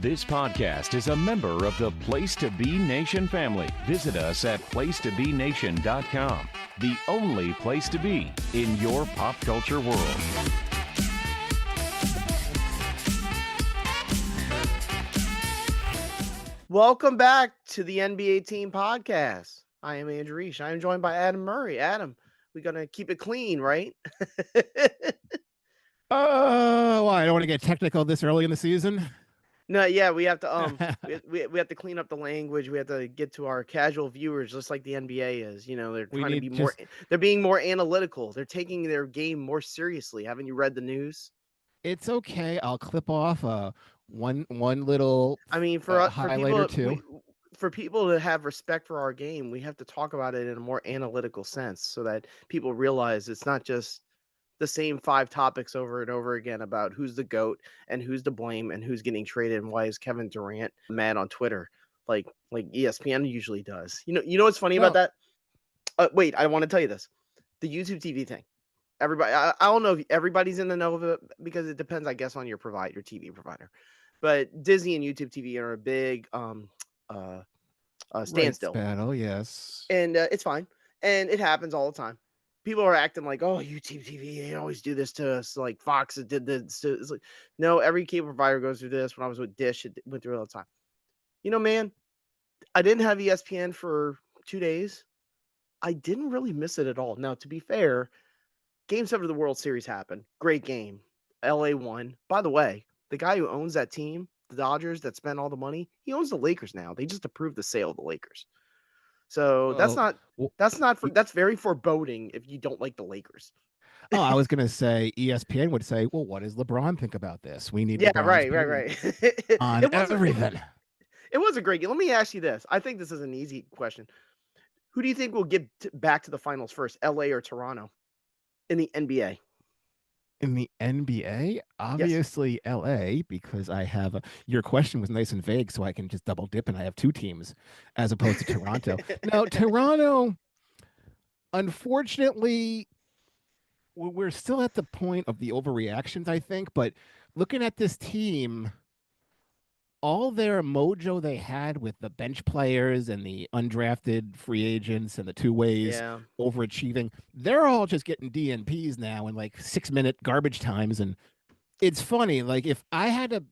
This podcast is a member of the Place to Be Nation family. Visit us at placetobenation.com, the only place to be in your pop culture world. Welcome back to the NBA Team Podcast. I am Andrew Riche. I am joined by Adam Murray. Adam, we're going to keep it clean, right? Oh, I don't want to get technical this early in the season. No, yeah, we have to we have to clean up the language. We have to get to our casual viewers, just like the NBA is. You know, they're trying to be more. They're being more analytical. They're taking their game more seriously. Haven't you read the news? It's okay. I'll clip off one little. I mean, for highlight people, or two. For people to have respect for our game, we have to talk about it in a more analytical sense, so that people realize it's not just the same 5 topics over and over again about who's the GOAT and who's to blame and who's getting traded and why is Kevin Durant mad on Twitter like ESPN usually does. You know what's funny about that? Wait, I want to tell you this. The YouTube TV thing. Everybody, I don't know if everybody's in the know of it because it depends, I guess, on your TV provider. But Disney and YouTube TV are a big standstill. Oh, yes. And it's fine. And it happens all the time. People are acting like, oh, YouTube TV, they always do this to us. Like Fox did this. It's like, no, every cable provider goes through this. When I was with Dish, it went through it all the time. You know, man, I didn't have ESPN for 2 days. I didn't really miss it at all. Now, to be fair, Game 7 of the World Series happened. Great game. LA won. By the way, the guy who owns that team, the Dodgers that spent all the money, he owns the Lakers now. They just approved the sale of the Lakers. So that's very foreboding if you don't like the Lakers. Oh, I was gonna say ESPN would say, well, what does LeBron think about this? We need right. on everything. It was a great game. Let me ask you this. I think this is an easy question. Who do you think will get back to the finals first, LA or Toronto, in the NBA? In the NBA, obviously yes. LA, because I have your question was nice and vague, so I can just double dip and I have 2 teams as opposed to Toronto. Now, Toronto, unfortunately, we're still at the point of the overreactions, I think, but looking at this team, all their mojo they had with the bench players and the undrafted free agents and the two-ways overachieving, they're all just getting DNPs now in like 6-minute garbage times. And it's funny, like if I had to,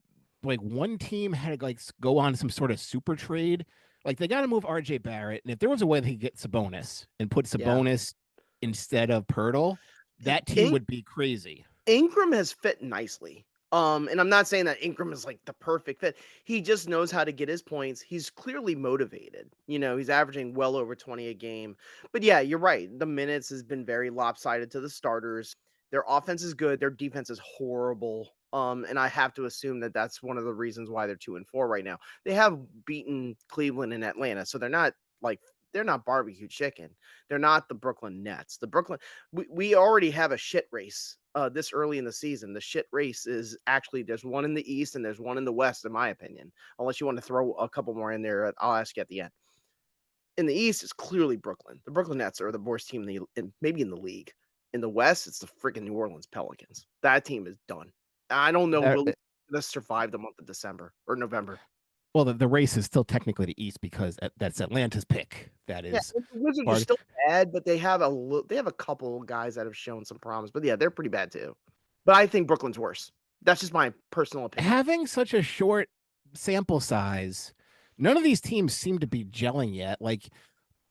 like one team had to like go on some sort of super trade, like they got to move RJ Barrett. And if there was a way they could get Sabonis and put Sabonis instead of Pirtle, that team would be crazy. Ingram has fit nicely. And I'm not saying that Ingram is like the perfect fit. He just knows how to get his points. He's clearly motivated. You know, he's averaging well over 20 a game. But yeah, you're right. The minutes has been very lopsided to the starters. Their offense is good. Their defense is horrible. And I have to assume that that's one of the reasons why they're 2-4 right now. They have beaten Cleveland and Atlanta, so they're not barbecue chicken. They're not the Brooklyn Nets. We already have a shit race this early in the season. The shit race is actually, there's one in the East and there's one in the West, in my opinion. Unless you want to throw a couple more in there, I'll ask you at the end. In the East, it's clearly Brooklyn. The Brooklyn Nets are the worst team maybe in the league. In the West, it's the freaking New Orleans Pelicans. That team is done. I don't know will they survive the month of December or November. Well, the race is still technically the East because that's Atlanta's pick. That is. The Wizards are still bad, but they have a couple guys that have shown some promise. But yeah, they're pretty bad too. But I think Brooklyn's worse. That's just my personal opinion. Having such a short sample size, none of these teams seem to be gelling yet. Like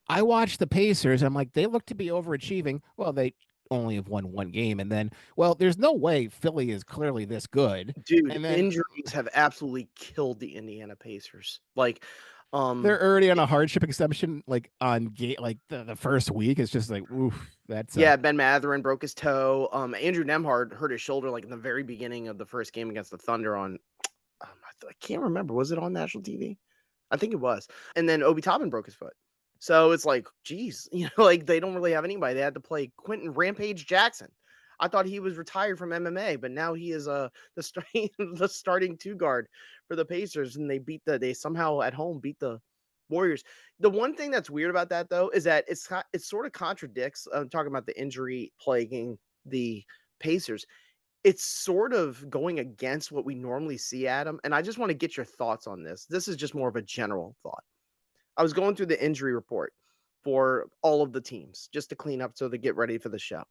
I watched the Pacers, and I'm like, they look to be overachieving. Well, they only have won 1 game, and then there's no way Philly is clearly this good. Dude, and then injuries have absolutely killed the Indiana Pacers. Like they're already on a hardship exemption, like on game, like the first week. It's just like, oof, that's Ben Mathurin broke his toe. Andrew Nembhard hurt his shoulder like in the very beginning of the first game against the Thunder on I can't remember, was it on national TV? I think it was. And then Obi Toppin broke his foot. So it's like, geez, like they don't really have anybody. They had to play Quentin Rampage Jackson. I thought he was retired from MMA, but now he is the starting 2 guard for the Pacers, and they somehow at home beat the Warriors. The one thing that's weird about that though is that it sort of contradicts. I'm talking about the injury plaguing the Pacers. it's sort of going against what we normally see, Adam. And I just want to get your thoughts on this. This is just more of a general thought. I was going through the injury report for all of the teams just to clean up so they get ready for the show.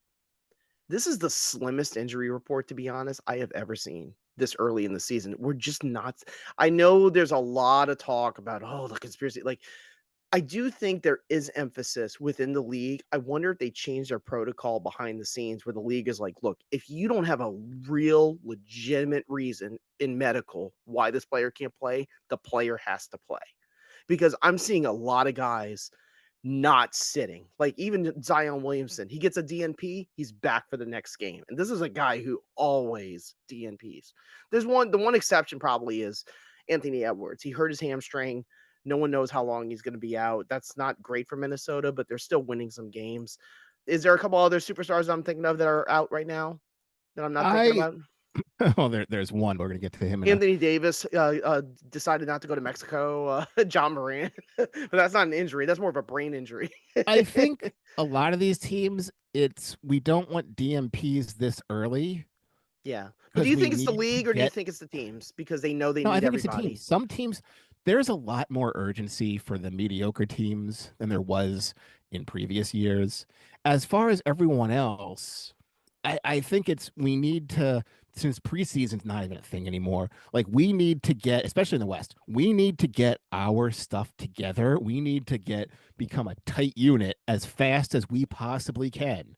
This is the slimmest injury report, to be honest, I have ever seen this early in the season. We're just not. I know there's a lot of talk about, oh, the conspiracy. Like, I do think there is emphasis within the league. I wonder if they change their protocol behind the scenes where the league is like, look, if you don't have a real legitimate reason in medical why this player can't play, the player has to play. Because I'm seeing a lot of guys not sitting. Like even Zion Williamson, he gets a DNP, he's back for the next game. And this is a guy who always DNPs. The one exception probably is Anthony Edwards. He hurt his hamstring. No one knows how long he's going to be out. That's not great for Minnesota, but they're still winning some games. Is there a couple other superstars I'm thinking of that are out right now that I'm not thinking about? Oh, there's one. We're gonna get to him. Anthony Davis decided not to go to Mexico. Ja Morant, but that's not an injury. That's more of a brain injury. I think a lot of these teams, we don't want DMPs this early. Yeah, but do you think it's the league or do you think it's the teams because they know they need I think everybody? It's the teams. Some teams, there's a lot more urgency for the mediocre teams than there was in previous years. As far as everyone else, I think we need to, since preseason's not even a thing anymore, like we need to get, especially in the West, we need to get our stuff together. We need to become a tight unit as fast as we possibly can.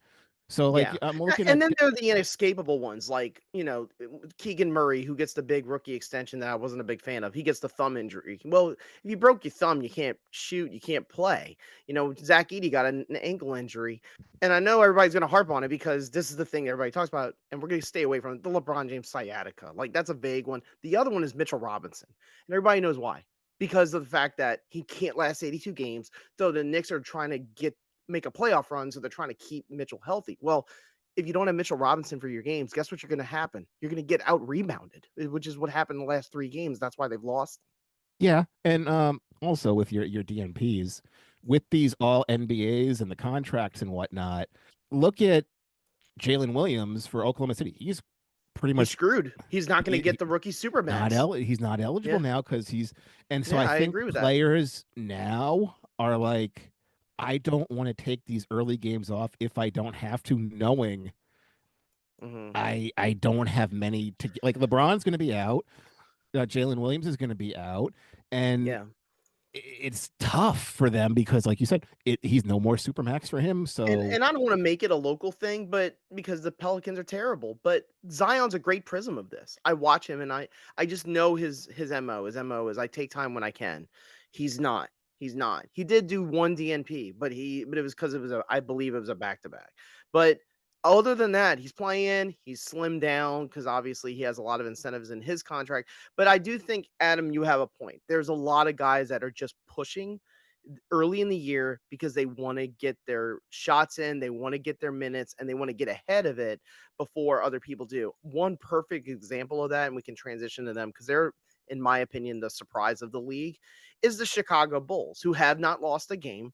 So like I'm looking and then there are the inescapable ones, like Keegan Murray, who gets the big rookie extension that I wasn't a big fan of. He gets the thumb injury. Well, if you broke your thumb, you can't shoot, you can't play. Zach Edey got an ankle injury, and I know everybody's going to harp on it because this is the thing everybody talks about, and we're going to stay away from it. The LeBron James sciatica, like that's a vague one. The other one is Mitchell Robinson, and everybody knows why. Because of the fact that he can't last 82 games, though the Knicks are trying to make a playoff run, so they're trying to keep Mitchell healthy. Well, if you don't have Mitchell Robinson for your games, guess what you're going to happen? You're going to get out rebounded, which is what happened in the last 3 games. That's why they've lost. Yeah, and also with your DNPs, with these all NBAs and the contracts and whatnot, look at Jalen Williams for Oklahoma City. He's pretty much screwed. He's not going to get the rookie supermax. He's not eligible now because so I think agree with players now are like, I don't want to take these early games off if I don't have to, knowing I don't have many to like. LeBron's going to be out. Jalen Williams is going to be out, and it's tough for them because, like you said, he's no more supermax for him. So, and I don't want to make it a local thing, but because the Pelicans are terrible, but Zion's a great prism of this. I watch him, and I just know his mo. His mo is I take time when I can. He's not. He did do one DNP, but it was because I believe it was a back-to-back. But other than that, he's playing, he's slimmed down because obviously he has a lot of incentives in his contract. But I do think, Adam, you have a point. There's a lot of guys that are just pushing early in the year because they want to get their shots in, they want to get their minutes, and they want to get ahead of it before other people do. One perfect example of that, and we can transition to them because they're, in my opinion, the surprise of the league, is the Chicago Bulls, who have not lost a game.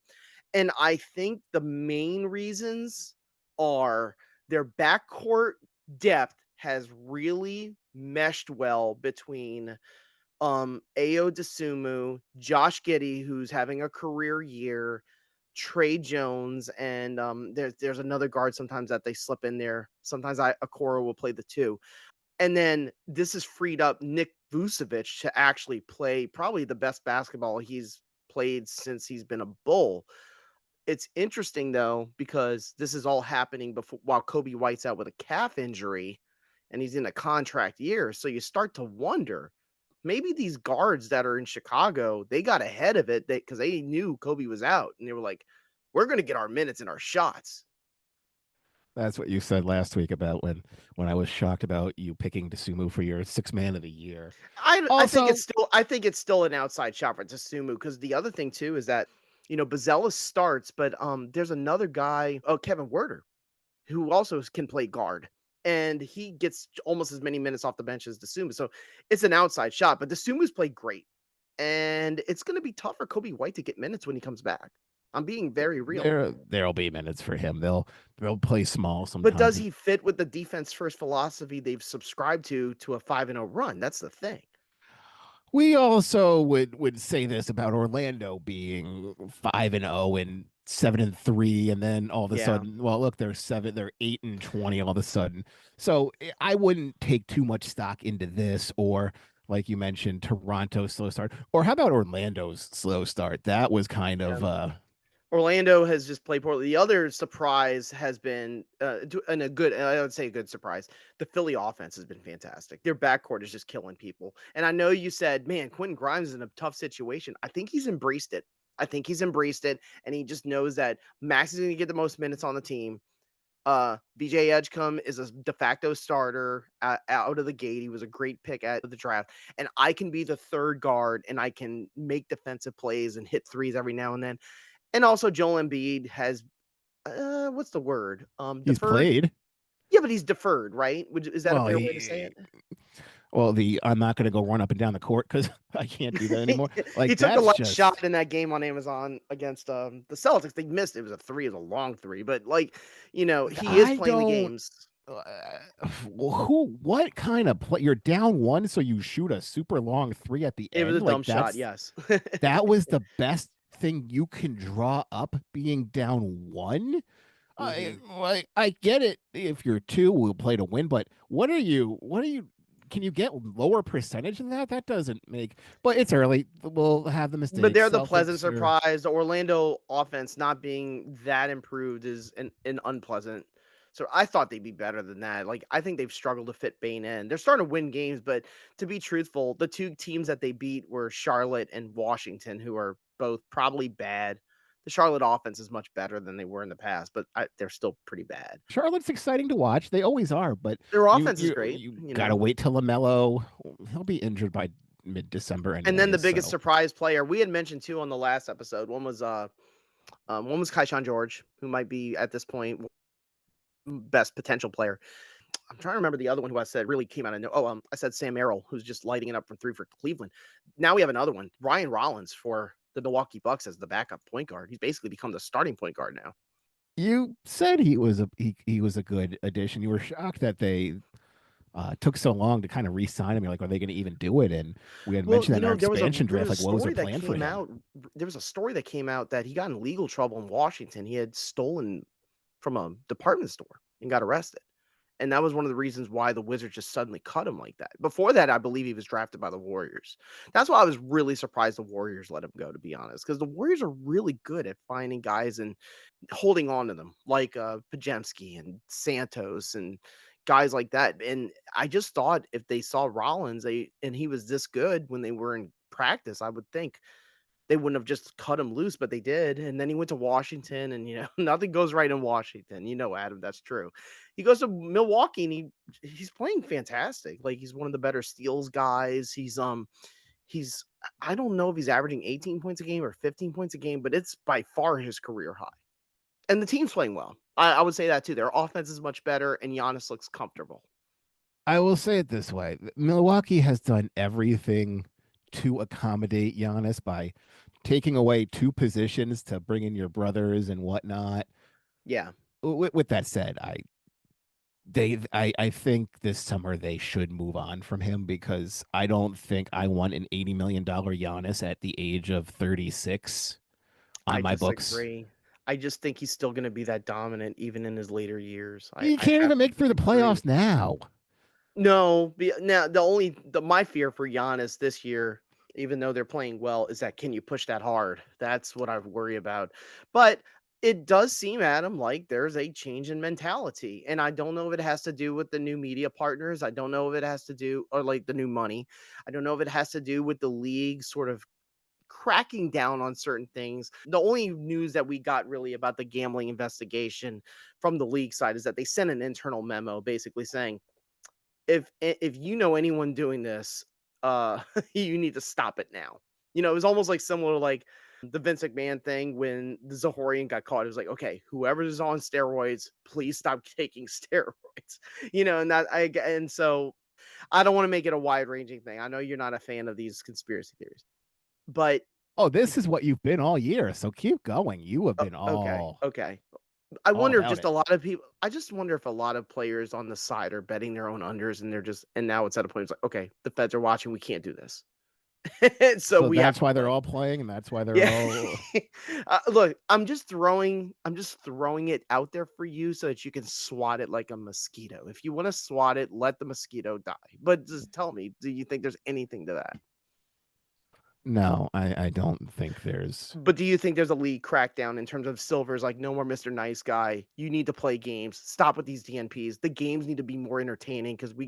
And I think the main reasons are their backcourt depth has really meshed well between Ayo Dosunmu, Josh Giddey, who's having a career year, Trey Jones, and there's another guard sometimes that they slip in there. Sometimes Okoro will play the 2. And then this has freed up Nick Vucevic to actually play probably the best basketball he's played since he's been a Bull. It's interesting, though, because this is all happening while Kobe White's out with a calf injury and he's in a contract year. So you start to wonder, maybe these guards that are in Chicago, they got ahead of it because they knew Kobe was out. And they were like, we're going to get our minutes and our shots. That's what you said last week about when I was shocked about you picking Dosunmu for your 6th man of the year. I think it's still an outside shot for Dosunmu because the other thing too is that Bazella starts, but there's another guy, Kevin Werder, who also can play guard, and he gets almost as many minutes off the bench as Dosunmu. So it's an outside shot, but Dosunmu's played great, and it's going to be tough for Kobe White to get minutes when he comes back. I'm being very real. There'll be minutes for him. They'll play small But does sometimes. he fit with the defense first philosophy they've subscribed to a 5-0 run? That's the thing. We also would say this about Orlando being 5-0 and 7-3, and then all of a Yeah. sudden, well, look, they're 8-20 all of a sudden. So I wouldn't take too much stock into this, or like you mentioned, Toronto's slow start, or how about Orlando's slow start? That was kind Yeah. of Orlando has just played poorly. The other surprise has been, and I would say a good surprise. The Philly offense has been fantastic. Their backcourt is just killing people. And I know you said, man, Quentin Grimes is in a tough situation. I think he's embraced it. And he just knows that Max is going to get the most minutes on the team. BJ Edgecombe is a de facto starter out of the gate. He was a great pick at the draft, and I can be the third guard, and I can make defensive plays and hit threes every now and then. And also Joel Embiid has what's the word? he's Deferred? played. Yeah, but he's deferred, right? Is that a Well, fair way to say it? I'm not going to go run up and down the court because I can't do that anymore. He Like took a that's last shot just in that game on Amazon against the Celtics. They missed. It was a three. It was a long three, but he is I playing the don't. games. What kind of play? You're down one, so you shoot a super long three at the It was a end. dumb Like shot, yes. that was the best thing you can draw up, being down one. Mhm. I get it. If you're two, we'll play to win. But what are you? What are you? Can you get lower percentage than that? That doesn't make. But it's early. We'll have the But mistakes. they're the pleasant Celtics are. surprise. The Orlando offense not being that improved is an unpleasant. So I thought they'd be better than that. Like I think they've struggled to fit Bane in. They're starting to win games, but to be truthful, the two teams that they beat were Charlotte and Washington, who are both probably bad. The Charlotte offense is much better than they were in the past, but they're still pretty bad. Charlotte's exciting to watch. They always are. But Their you offense is you great, you gotta wait till LaMelo. He'll be injured by mid-December And then the anyways. biggest So surprise player we had mentioned too on the last episode. One was Kaishan George, who might be at this point best potential player. I'm trying to remember the other one who I said really came out of no. I said Sam Merrill, who's just lighting it up from three for Cleveland. Now we have another one, Ryan Rollins for the Milwaukee Bucks as the backup point guard. He's basically become the starting point guard now. you said he was a good addition. You were shocked that they took so long to kind of re-sign him. You're like, are they going to even do it? And we had Well, mentioned that in our there was a expansion draft. Like, what was their story that plan for came him? out. There was a story that came out that he got in legal trouble in Washington. He had stolen from a department store and got arrested. And that was one of the reasons why the Wizards just suddenly cut him like that. Before that, I believe he was drafted by the Warriors. That's why I was really surprised the Warriors let him go, to be honest, because the Warriors are really good at finding guys and holding on to them, like Pajemski and Santos and guys like that. And I just thought if they saw Rollins and he was this good when they were in practice, I would think they wouldn't have just cut him loose, but they did. And then he went to Washington, and nothing goes right in Washington. Adam, that's true. He goes to Milwaukee, and he's playing fantastic. Like he's one of the better steals guys. He's I don't know if he's averaging 18 points a game or 15 points a game, but it's by far his career high. And the team's playing well. I would say that too. Their offense is much better, and Giannis looks comfortable. I will say it this way: Milwaukee has done everything to accommodate Giannis by taking away two positions to bring in your brothers and whatnot. Yeah. With that said, I think this summer they should move on from him, because I don't think I want an $80 million Giannis at the age of 36 on I my books. disagree. I just think he's still going to be that dominant even in his later years. I, You I can't have even to make through the disagree. playoffs now. No, now my fear for Giannis this year, even though they're playing well, is that can you push that hard? That's what I worry about. But it does seem, Adam, like there's a change in mentality. And I don't know if it has to do with the new media partners. I don't know if it has to do, or like the new money. I don't know if it has to do with the league sort of cracking down on certain things. The only news that we got really about the gambling investigation from the league side is that they sent an internal memo basically saying, if you know anyone doing this, you need to stop it now. It was almost like similar to like the Vince McMahon thing when the Zahorian got caught. It was like, okay, whoever is on steroids, please stop taking steroids. And so I don't want to make it a wide ranging thing. I know you're not a fan of these conspiracy theories, but Oh, this is what you've been all year. So keep going. You have been Okay, all okay. I all wonder if about just it. a lot of people. I just wonder if a lot of players on the side are betting their own unders, and they're just. And now it's at a point. It's like, okay, the feds are watching. We can't do this, so So we have that's to why they're play. all playing, and that's why they're Yeah. all. Look, I'm just throwing it out there for you so that you can swat it like a mosquito. If you want to swat it, let the mosquito die. But just tell me, do you think there's anything to that? No, I don't think there's. But do you think there's a league crackdown in terms of Silver's like no more Mr. Nice Guy? You need to play games. Stop with these DNPs. The games need to be more entertaining because we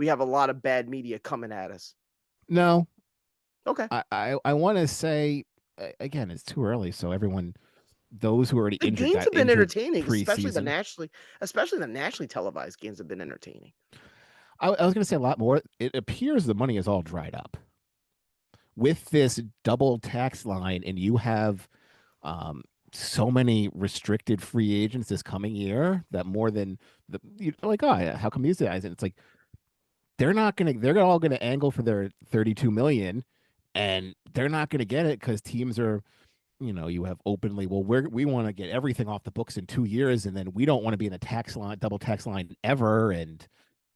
have a lot of bad media coming at us. No, Okay. I want to say again, it's too early. So everyone, those who are already The injured, games got have been injured entertaining, preseason. especially the nationally televised games have been entertaining. I was going to say a lot more. It appears the money is all dried up with this double tax line, and you have so many restricted free agents this coming year that more than like, oh, yeah, how come these guys? And it's like they're all gonna angle for their 32 million, and they're not gonna get it because teams are, you have openly, well, we want to get everything off the books in 2 years, and then we don't want to be in a double tax line ever. And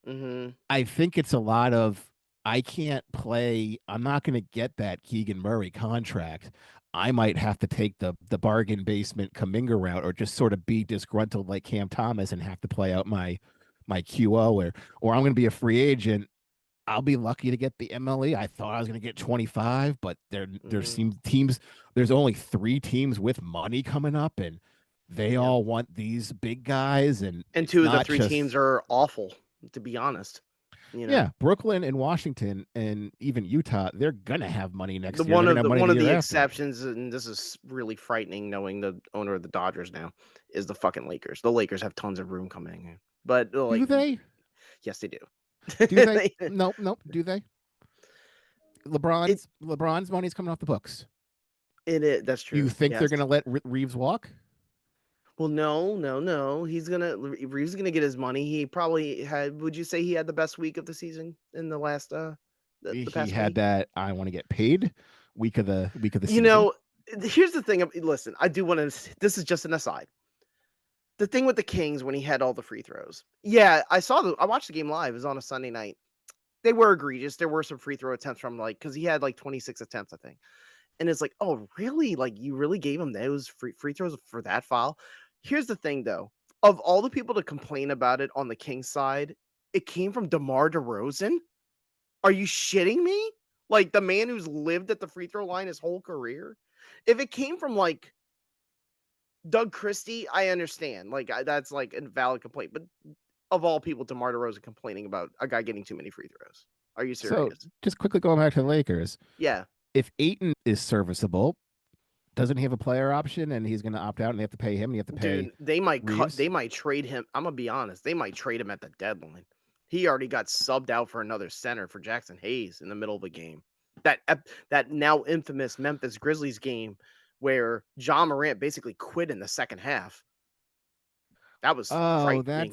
Hmm. I think it's a lot of, I can't play. I'm not going to get that Keegan Murray contract. I might have to take the bargain basement Kuminga route, or just sort of be disgruntled like Cam Thomas and have to play out my QO, or I'm going to be a free agent. I'll be lucky to get the MLE. I thought I was going to get 25, but there Hmm. seems teams. There's only 3 teams with money coming up, and they Yeah. all want these big guys, and And it's two of the not three teams just. are awful, to be honest. You know, Yeah, Brooklyn and Washington and even Utah, they're gonna have money the next year. one They're gonna of have the money one the of year the after. exceptions, and this is really frightening knowing the owner of the Dodgers now, is the fucking Lakers. The Lakers have tons of room coming in. But Do like, they? yes, they do. Do they? They- Nope, nope. Do they? it LeBron's money's coming off the books. it is that's You true. think they're Yes. gonna let Reeves walk? Well, no, no, no. Reeves is gonna get his money. He probably had. Would you say he had the best week of the season in the last the He past had week? that I want to get paid week of the You season. know, here's the thing. Listen, I do want to. This is just an aside. The thing with the Kings when he had all the free throws. Yeah, I watched the game live. It was on a Sunday night. They were egregious. There were some free throw attempts from because he had like 26 attempts, I think. And it's like, oh, really? Like you really gave him those free throws for that foul? Here's the thing though. Of all the people to complain about it on the Kings side, it came from DeMar DeRozan. Are you shitting me? Like the man who's lived at the free throw line his whole career? If it came from like Doug Christie, I understand. That's like a valid complaint. But of all people, DeMar DeRozan complaining about a guy getting too many free throws. Are you So serious? just quickly going back to the Lakers, Yeah. if Aiton is serviceable, doesn't he have a player option and he's gonna opt out and they have to pay him and you have to pay Dude, they Reeves? might trade him. I'm gonna be honest, they might trade him at the deadline. He already got subbed out for another center for Jackson Hayes in the middle of the game. That now infamous Memphis Grizzlies game where Ja Morant basically quit in the second half. That was Oh, frightening.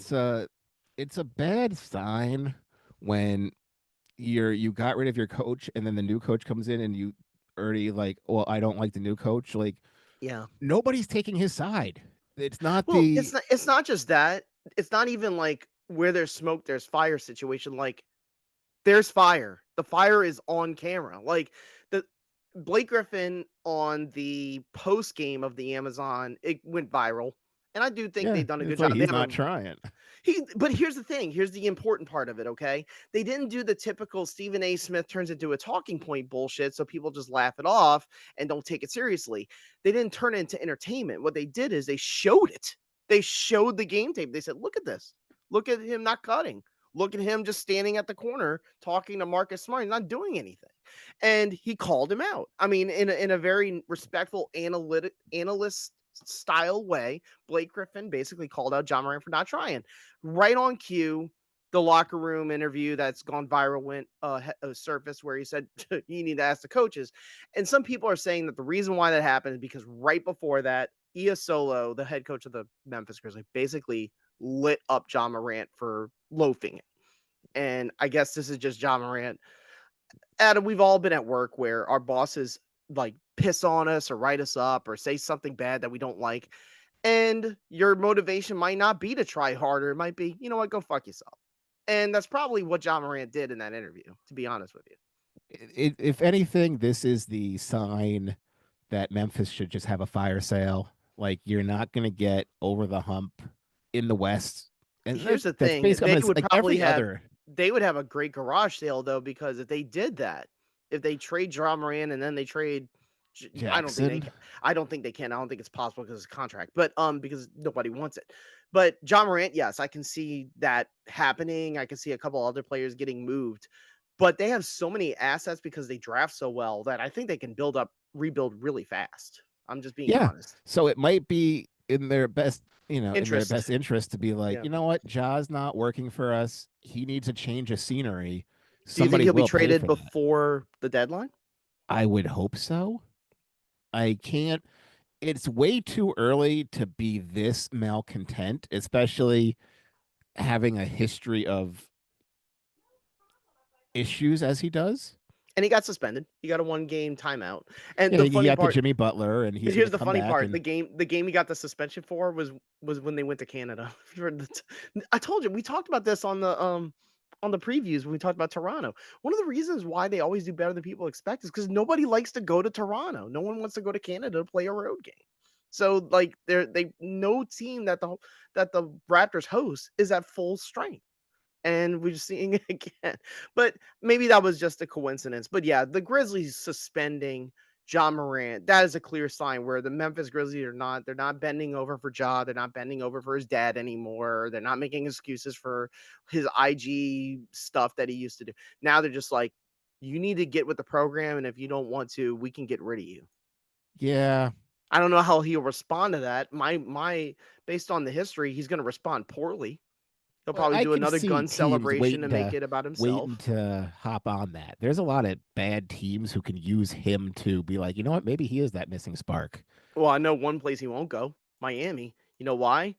it's a bad sign when you got rid of your coach and then the new coach comes in and you already like, well, I don't like the new coach. Like Yeah. nobody's taking his side. It's not Well, the it's not just that. It's not even like where there's smoke, there's fire situation. Like there's fire. The fire is on camera. Like the Blake Griffin on the post game of the Amazon, it went viral. And I do think yeah. they've done a good It's like job. They he's have not a trying. but here's the thing. Here's the important part of it, okay? They didn't do the typical Stephen A. Smith turns into a talking point bullshit, so people just laugh it off and don't take it seriously. They didn't turn it into entertainment. What they did is they showed it. They showed the game tape. They said, look at this. Look at him not cutting. Look at him just standing at the corner talking to Marcus Smart. He's not doing anything. And he called him out. I mean, in a very respectful analyst style way, Blake Griffin basically called out Ja Morant for not trying. Right on cue, the locker room interview that's gone viral went surface where he said you need to ask the coaches. And some people are saying that the reason why that happened is because right before that, Solo, the head coach of the Memphis Grizzlies, basically lit up Ja Morant for loafing it. And I guess this is just Ja Morant. Adam, we've all been at work where our bosses like piss on us or write us up or say something bad that we don't like. And your motivation might not be to try harder. It might be, you know what, go fuck yourself. And that's probably what Ja Morant did in that interview, to be honest with you. If anything, this is the sign that Memphis should just have a fire sale. Like you're not going to get over the hump in the West, and Here's the that's thing, basically, I mean, it's like every other. they would have a great garage sale though, because if they did that, if they trade Ja Morant and then they trade, I don't think they Jackson. can. I don't think they can. I don't think it's possible because it's a contract, but because nobody wants it. But Ja Morant, yes, I can see that happening. I can see a couple other players getting moved, but they have so many assets because they draft so well that I think they can rebuild really fast. I'm just being Yeah. honest. So it might be in their best, in their Interest. best interest to be like, Yeah. you know what, Ja's not working for us. He needs a change of scenery. Do you think Somebody he'll be will pay traded for that. before the deadline? I would hope so. I can't. It's way too early to be this malcontent, especially having a history of issues as he does. And he got suspended. He got a 1-game timeout. And Yeah, the he funny got the part, Jimmy Butler, and he's going here's to the come funny back part. and The game he got the suspension for was when they went to Canada. I told you we talked about this on the previews when we talked about Toronto. One of the reasons why they always do better than people expect is because nobody likes to go to Toronto. No one wants to go to Canada to play a road game. So like they no team that the Raptors host is at full strength. And we're just seeing it again. But maybe that was just a coincidence. But yeah, the Grizzlies suspending Ja Morant, that is a clear sign where the Memphis Grizzlies they're not bending over for Ja, they're not bending over for his dad anymore. They're not making excuses for his IG stuff that he used to do. Now they're just like, you need to get with the program, and if you don't want to, we can get rid of you. yeah. I don't know how he'll respond to that. My based on the history, he's going to respond poorly. He'll Well, probably I do can another see gun teams celebration to make it about waiting himself. to hop on that. There's a lot of bad teams who can use him to be like, you know what, maybe he is that missing spark. Well, I know one place he won't go, Miami. You know why?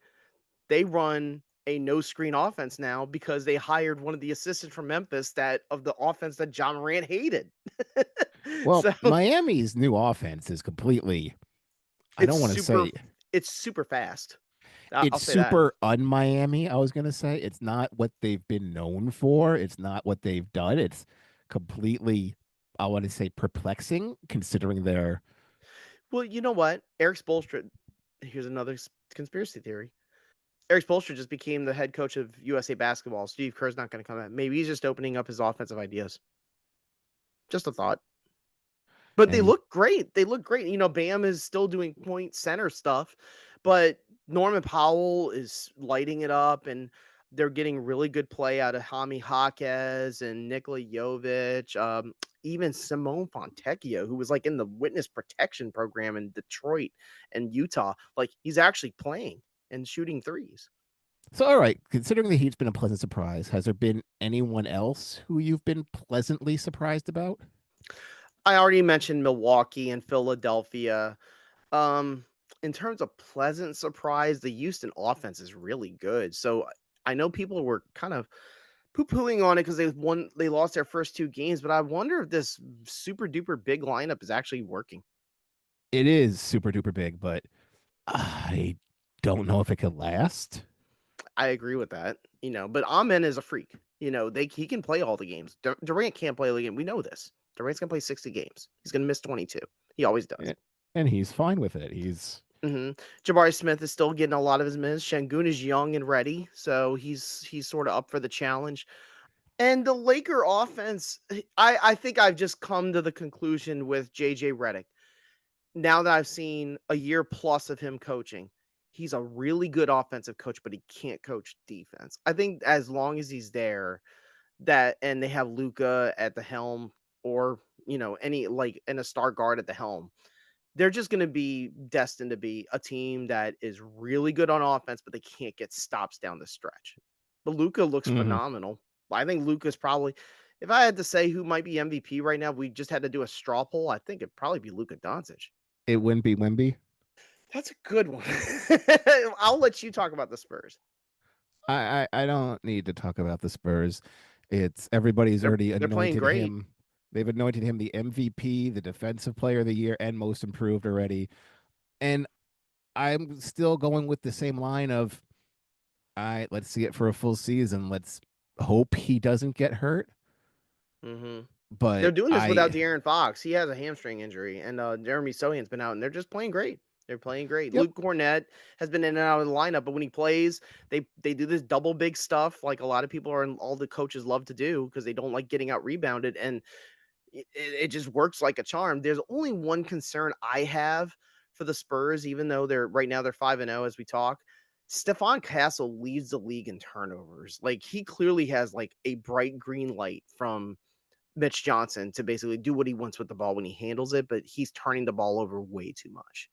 They run a no screen offense now because they hired one of the assistants from Memphis that of the offense that Ja Morant hated. Well, So Miami's new offense is completely, I it's don't want to super say it's super fast. it's I'll say that. super un-Miami. I was gonna say it's not what they've been known for. It's not what they've done. It's completely, I want to say, perplexing considering their. Well, you know what? Eric Spoelstra, here's another conspiracy theory. Eric Spoelstra just became the head coach of USA Basketball. Steve Kerr's not going to come out. Maybe he's just opening up his offensive ideas. Just a thought. But they And look great. They look great. You know, Bam is still doing point center stuff, but Norman Powell is lighting it up, and they're getting really good play out of Jaime Jaquez and Nikola Jovic. Even Simone Fontecchio, who was like in the witness protection program in Detroit and Utah, like he's actually playing and shooting threes. so, all right, considering the Heat's been a pleasant surprise, has there been anyone else who you've been pleasantly surprised about? I already mentioned Milwaukee and Philadelphia. Um, in terms of pleasant surprise, the Houston offense is really good. So I know people were kind of poo-pooing on it because they lost their first 2 games, but I wonder if this super duper big lineup is actually working. It is super duper big, but I don't know if it could last. I agree with that, but Amen is a freak. He can play all the games. Durant can't play all the game. We know this. Durant's gonna play 60 games. He's gonna miss 22. He always does. And he's fine with it. He's Jabari Smith is still getting a lot of his minutes. Şengün is young and ready, so he's sort of up for the challenge. And the Laker offense, I think I've just come to the conclusion with JJ Redick. Now that I've seen a year plus of him coaching, he's a really good offensive coach, but he can't coach defense. I think as long as he's there, and they have Luka at the helm, or any like and a star guard at the helm, they're just going to be destined to be a team that is really good on offense, but they can't get stops down the stretch. But Luka looks phenomenal. I think Luka's probably, if I had to say who might be MVP right now, we just had to do a straw poll. I think it'd probably be Luka Doncic. it wouldn't be Wemby. That's a good one. I'll let you talk about the Spurs. I don't need to talk about the Spurs. It's everybody's already They're playing anointed great. him. They've anointed him the MVP, the Defensive Player of the Year, and Most Improved already. And I'm still going with the same line of, all right, let's see it for a full season. Let's hope he doesn't get hurt. Mm-hmm. They're But doing this without De'Aaron Fox. He has a hamstring injury, and Jeremy Sohan's been out, and they're just playing great. They're playing great. yep. Luke Cornett has been in and out of the lineup, but when he plays, they do this double big stuff like a lot of people are, and all the coaches love to do because they don't like getting out rebounded, and it just works like a charm. There's only one concern I have for the Spurs, even though they're right now they're 5-0 as we talk. Stephon Castle leads the league in turnovers. Like he clearly has like a bright green light from Mitch Johnson to basically do what he wants with the ball when he handles it, but he's turning the ball over way too much.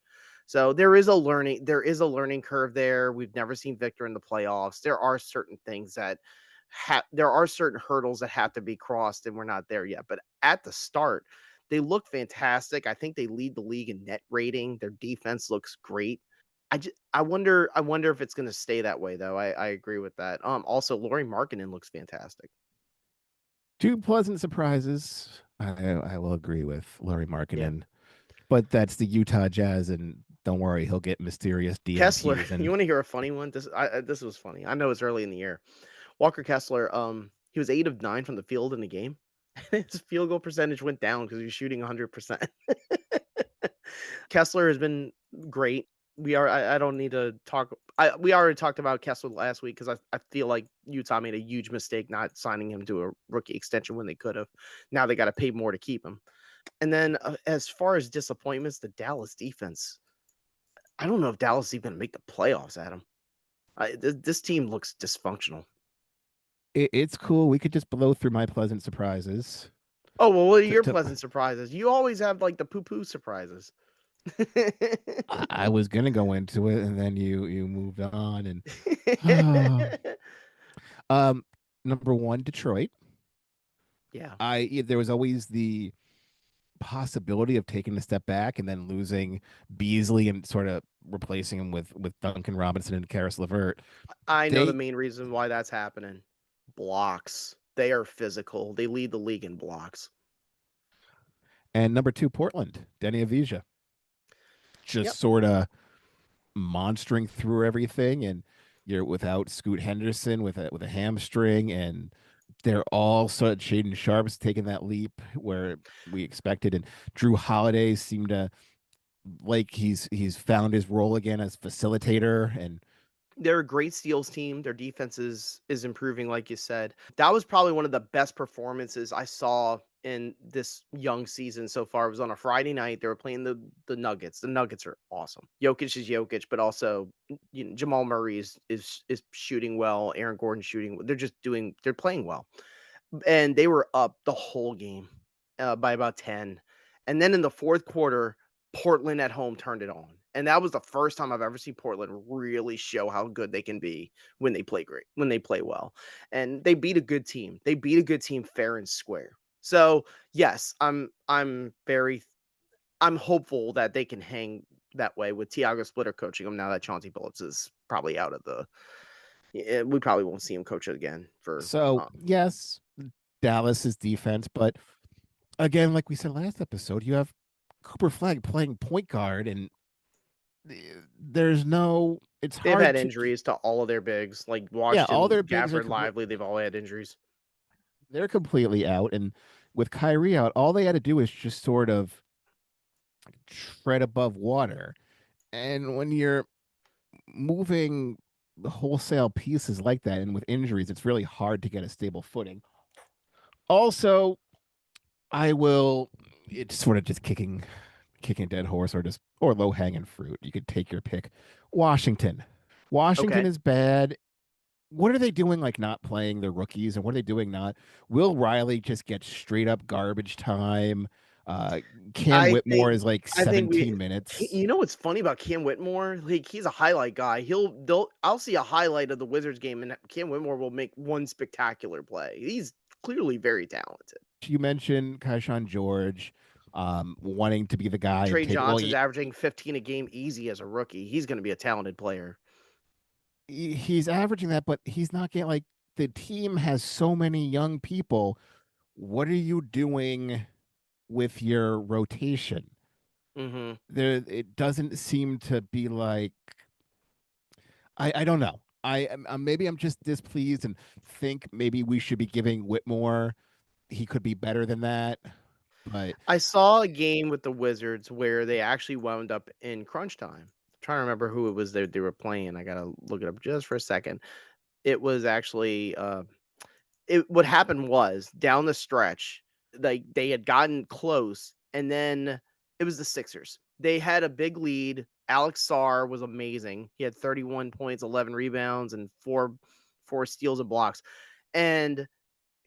So there is a learning curve there. We've never seen Victor in the playoffs. There are certain things that there are certain hurdles that have to be crossed, and we're not there yet. But at the start, they look fantastic. I think they lead the league in net rating. Their defense looks great. I wonder if it's going to stay that way though. I agree with that. Also Lauri Markkanen looks fantastic. Two pleasant surprises. I will agree with Lauri Markkanen, Yeah. but that's the Utah Jazz, and don't worry, he'll get mysterious DNPs. Kessler, And you want to hear a funny one? This was funny. I know it's early in the year. Walker Kessler, he was 8 of 9 from the field in the game. His field goal percentage went down because he was shooting 100%. Kessler has been great. I don't need to talk. We already talked about Kessler last week because I feel like Utah made a huge mistake not signing him to a rookie extension when they could have. Now they got to pay more to keep him. And then as far as disappointments, the Dallas defense. I don't know if Dallas is even going to make the playoffs, Adam. This team looks dysfunctional. it's cool. We could just blow through my pleasant surprises. Oh, well, what are your pleasant surprises? You always have like the poo-poo surprises. I was gonna go into it, and then you moved on, and number one, Detroit. Yeah. There was always the possibility of taking a step back and then losing Beasley and sort of replacing him with Duncan Robinson and Karis LeVert. I know the main reason why that's happening. Blocks. They are physical. They lead the league in blocks. And number two, Portland, Denny Avdija. Just sort of monstering through everything, and you're without Scoot Henderson with a hamstring, and they're all sort of Shaden Sharp's taking that leap where we expected, and Drew Holiday seemed to like he's found his role again as facilitator, and they're a great steals team. Their defense is improving, like you said. That was probably one of the best performances I saw in this young season so far. It was on a Friday night. They were playing the Nuggets. The Nuggets are awesome. Jokic is Jokic, but also Jamal Murray is shooting well. Aaron Gordon shooting. They're playing well. And they were up the whole game by about 10. And then in the fourth quarter, Portland at home turned it on. And that was the first time I've ever seen Portland really show how good they can be when they play great, when they play well. And they beat a good team. They beat a good team fair and square. So, yes, I'm hopeful that they can hang that way with Tiago Splitter coaching them now that Chauncey Billups is probably out of the we probably won't see him coach it again for yes, Dallas's defense, but again, like we said last episode, you have Cooper Flag playing point guard, and there's no. It's they've hard had injuries to all of their bigs, like Washington, all their bigs Gafford, Lively. They've all had injuries. They're completely out, and with Kyrie out, all they had to do is just sort of tread above water. And when you're moving the wholesale pieces like that, and with injuries, it's really hard to get a stable footing. Also, it's sort of just kicking a dead horse, or low hanging fruit. You could take your pick. Washington is bad. What are they doing, like not playing their rookies, and what are they doing not? Will Riley just get straight up garbage time? Cam Whitmore is like 17 minutes. You know what's funny about Cam Whitmore? Like he's a highlight guy. I'll see a highlight of the Wizards game, and Cam Whitmore will make one spectacular play. He's clearly very talented. You mentioned Kaishan George wanting to be the guy. Trey Johnson's averaging 15 a game easy as a rookie. He's going to be a talented player. He's averaging that, but he's not getting, like, the team has so many young people. what are you doing with your rotation? Mm-hmm. There, it doesn't seem to be like I don't know. Maybe I'm just displeased and think maybe we should be giving Whitmore. He could be better than that, but I saw a game with the Wizards where they actually wound up in crunch time. I'm trying to remember who it was that they were playing. I gotta look it up just for a second. It was actually what happened was down the stretch, like they had gotten close, and then it was the Sixers. They had a big lead. Alex Sarr was amazing. He had 31 points, 11 rebounds, and four steals and blocks. And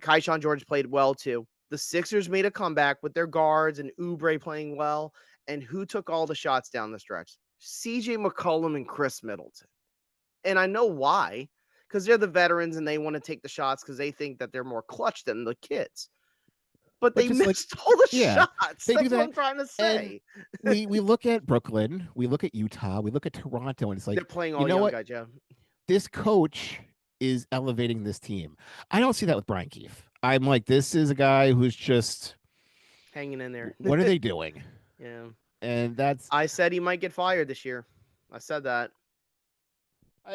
Kaishan George played well too. The Sixers made a comeback with their guards and Oubre playing well. And who took all the shots down the stretch? CJ McCollum and Chris Middleton. And I know why, because they're the veterans and they want to take the shots because they think that they're more clutch than the kids. But they just like missed all the yeah, shots. they do That's what that. I'm trying to And say. we look at Brooklyn, we look at Utah, we look at Toronto, and it's They're like, playing you all know young what? guys, yeah. This coach is elevating this team. I don't see that with Brian Keefe. I'm like, this is a guy who's just Hanging in there. what are they doing? Yeah. And that's I said he might get fired this year. I said that.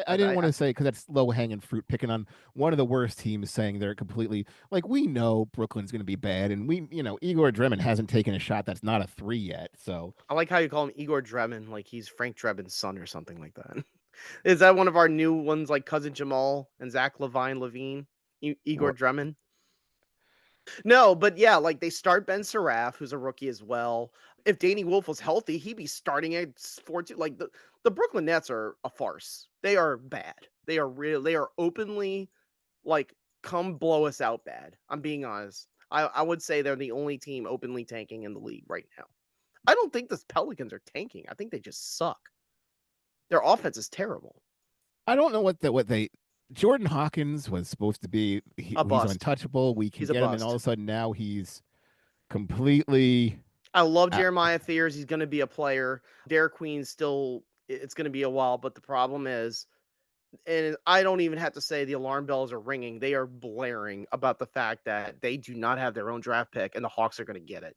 I didn't want to say because that's low hanging fruit picking on one of the worst teams saying they're completely like we know Brooklyn's going to be bad and we Igor Dremen hasn't taken a shot that's not a 3 yet. So I like how you call him Igor Dremen, like he's Frank Dreben's son or something like that. Is that one of our new ones, like Cousin Jamal and Zach Levine? Igor what Dremen? No, but yeah, like they start Ben Seraph, who's a rookie as well. If Danny Wolf was healthy, he'd be starting at 4-2. Like the Brooklyn Nets are a farce. They are bad. They are real. They are openly like come blow us out bad. I'm being honest. I would say they're the only team openly tanking in the league right now. I don't think the Pelicans are tanking. I think they just suck. Their offense is terrible. I don't know what they Jordan Hawkins was supposed to be A he's bust. untouchable. We can He's a get him and all of bust. a sudden now he's completely I love out. Jeremiah Fears. He's going to be a player. Derek Queen still, it's going to be a while, but the problem is, and I don't even have to say the alarm bells are ringing. They are blaring about the fact that they do not have their own draft pick and the Hawks are going to get it.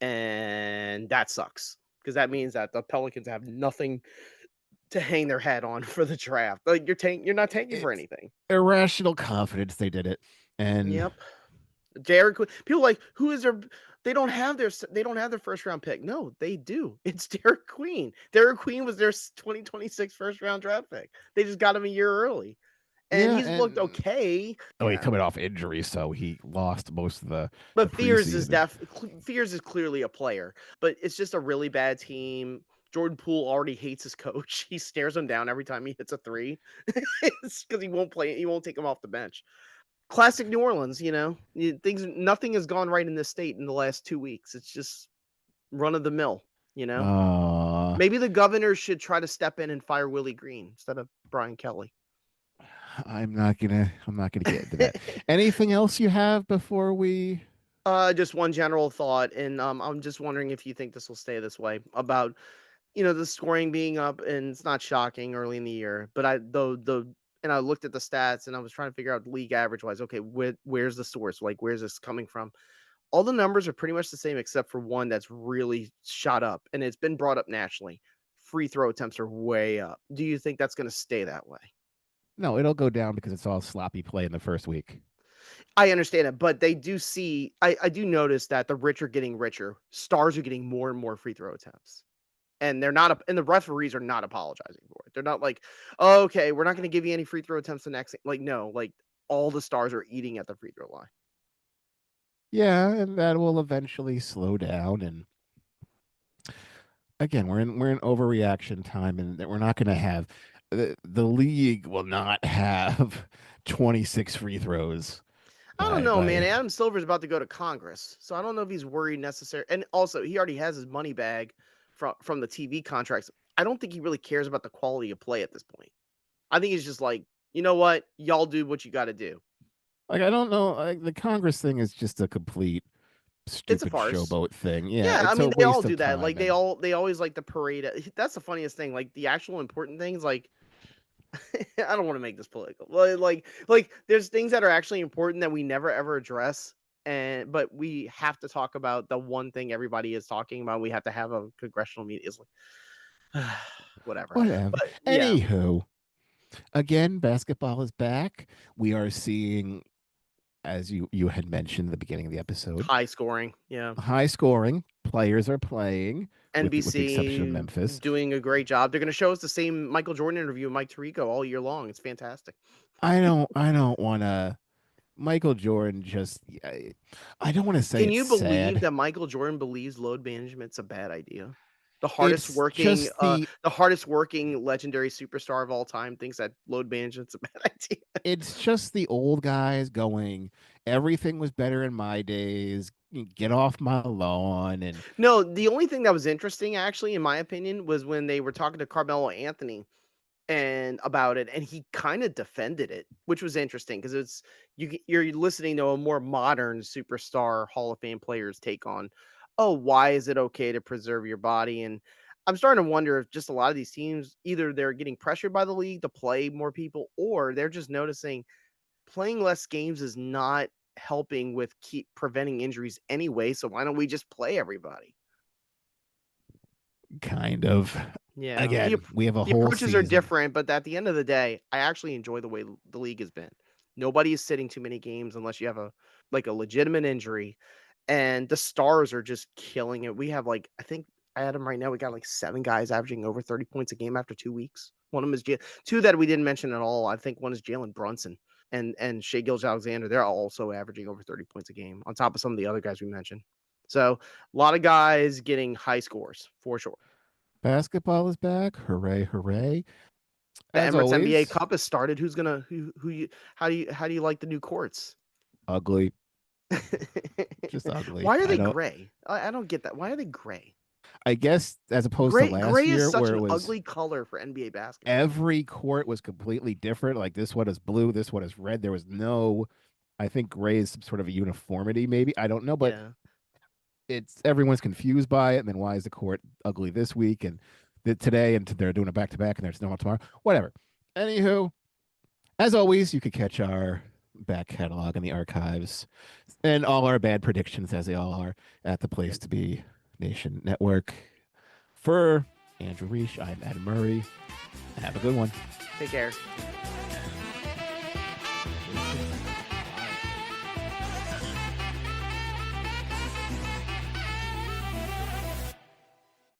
And that sucks because that means that the Pelicans have nothing to hang their hat on for the draft. Like you're not tanking for It's anything. irrational confidence they did it. And Yep. Derek Queen. People like who is their? They don't have their first round pick. No, they do. It's Derek Queen. Derek Queen was their 2026 first round draft pick. They just got him a year early, and yeah, he's looked and okay. he's Yeah, coming off injury, so he lost most of the but preseason. Fears is clearly a player, but it's just a really bad team. Jordan Poole already hates his coach. He stares him down every time he hits a three. It's because he won't play. He won't take him off the bench. Classic New Orleans, nothing has gone right in this state in the last 2 weeks. It's just run of the mill, you know. Uh Maybe the governor should try to step in and fire Willie Green instead of Brian Kelly. I'm not gonna get into that. Anything else you have before we Just one general thought, and I'm just wondering if you think this will stay this way about the scoring being up, and it's not shocking early in the year, but I looked at the stats and I was trying to figure out league average wise. Okay, where's the source? Like, where's this coming from? All the numbers are pretty much the same except for one that's really shot up, and it's been brought up nationally. Free throw attempts are way up. Do you think that's going to stay that way? No, it'll go down because it's all sloppy play in the first week. I understand it, but they do see. I do notice that the rich are getting richer. Stars are getting more and more free throw attempts, and and the referees are not apologizing for it. They're not like, oh, okay, we're not going to give you any free throw attempts the next. Like, no, like all the stars are eating at the free throw line. Yeah, and that will eventually slow down. And again, we're in overreaction time, and that we're not going to have the league will not have 26 free throws I don't by know, man. by. Adam Silver's about to go to Congress, so I don't know if he's worried necessarily. And also, he already has his money bag from the TV contracts. I don't think he really cares about the quality of play at this point. I think he's just like, you know what, y'all do what you got to do. Like I don't know, like, the Congress thing is just a complete It's a stupid farce. showboat thing. Yeah, Yeah, I it's a mean they all waste do of that. Like time. And they always like the parade. That's the funniest thing. Like the actual important things, like I don't want to make this political. Like there's things that are actually important that we never ever address. But we have to talk about the one thing everybody is talking about. We have to have a congressional meeting. It's like, whatever. Whatever. But yeah, Anywho, again, basketball is back. We are seeing, as you had mentioned at the beginning of the episode, high scoring. Yeah. high scoring. Players are playing, with the exception of NBC Memphis. doing a great job. They're going to show us the same Michael Jordan interview with Mike Tirico all year long. It's fantastic. I don't want to. Michael Jordan just. I don't want to say Can you it's believe sad. that Michael Jordan believes load management's a bad idea? It's just The hardest working legendary superstar of all time thinks that load management's a bad idea. it's just the old guys going. Everything was better in my days. Get off my lawn, and No, the only thing that was interesting, actually, in my opinion, was when they were talking to Carmelo Anthony and about it, and he kind of defended it, which was interesting because you're listening to a more modern superstar Hall of Fame player's take on, oh, why is it okay to preserve your body? And I'm starting to wonder if just a lot of these teams, either they're getting pressured by the league to play more people, or they're just noticing playing less games is not helping with keep preventing injuries anyway. So why don't we just play everybody? kind of. Yeah, Again, we have a the whole approaches are season. different, but at the end of the day, I actually enjoy the way the league has been. Nobody is sitting too many games unless you have a legitimate injury, and the stars are just killing it. We have I think Adam right now we got 7 guys averaging over 30 points a game after 2 weeks. One of them is two that we didn't mention at all. I think one is Jalen Brunson and Shai Gilgeous-Alexander. They're also averaging over 30 points a game on top of some of the other guys we mentioned. So a lot of guys getting high scores for sure. Basketball is back. Hooray, hooray. The As Emirates NBA always, Cup has started. Who you how do you like the new courts? ugly. Just ugly. Why are they I don't gray? I don't get that. Why are they gray? I guess as opposed to last Gray is year such where an it was ugly color for NBA basketball. every court was completely different. Like this one is blue, this one is red. There was no, I think gray is some sort of a uniformity, maybe. I don't know, but Yeah. it's everyone's confused by it. And then why is the court ugly this week and today and they're doing a back to back and there's no one tomorrow? Whatever. Anywho, as always, you could catch our back catalog in the archives and all our bad predictions as they all are at the Place to Be Nation Network. For Andrew Riche, I'm Adam Murray. Have a good one. Take care.